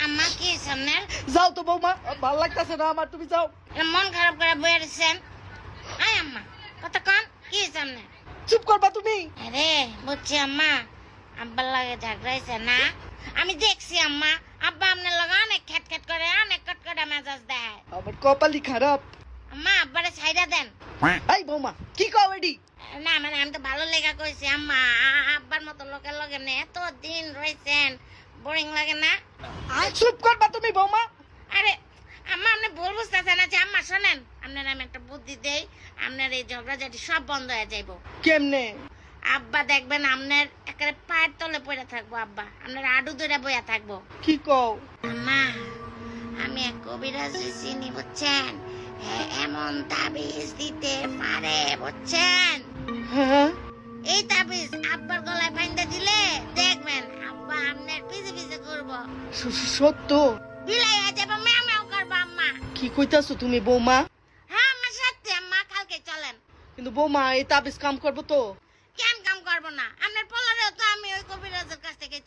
আম্মা কি সামনে যাও তো বৌমা, ভাল লাগতেছে না আমার, তুমি যাও। মন খারাপ করে বয়ে রয়েছেন। আয় আম্মা কতক্ষণ কি সামনে চুপ করবা তুমি। আরে বুঝছি আম্মা আব্বার লাগে ঝগড়াইছে না। আমি দেখছি আম্মা আব্বা আপনার লগে অনেক খ্যাট করে অনেক কটকটা মেজাজ দেয়। আমার কপালই খারাপ। আম্মা আব্বারে ছাইড়া দেন। এই বৌমা কি কও এডি? না মানে আমি তো ভালো লেগা কইছি আম্মা, আব্বার মতো লোকের লগে না এত দিন রয়েছেন, বোরিং লাগে না? চুপ করবা তুমি বৌমা। আরে আম্মা আপনি ভুল বুঝতেছেন। আছে আম্মা শোনেন, আপনার আমি একটা বুদ্ধি দেই, আপনার এই ঝগড়াঝাটি সব বন্ধ হয়ে যাইব। কেমনে? আব্বা দেখবেন আপনার একেবারে পায়ের তলে পড়ে থাকবো, আব্বা আপনার আডু ধরে বইয়া থাকবো। কি কও? আম্মা আমি এক কবিরাজ চিনি বুঝছেন, এমন তাবিজ দিতে পারে বুঝছেন। হ্যাঁ এই তাবিজ আব্বার গলায় বাইন্ধা দিলে দেখবেন আব্বা আপনার পিছে পিছে করবো, সত্য? বিলাই হয়ে যাবো, ম্যাও ম্যাও করবো আম্মা। কি কইতাছো তুমি বৌমা? হ্যাঁ আম্মা সত্যি আম্মা, কালকে চলেন। কিন্তু বৌমা এই তাবিজ কাম করবো তো? কেন কাম করবো না? আপনার পোলারেও তো আমি ওই কবিরাজের কাছ থেকে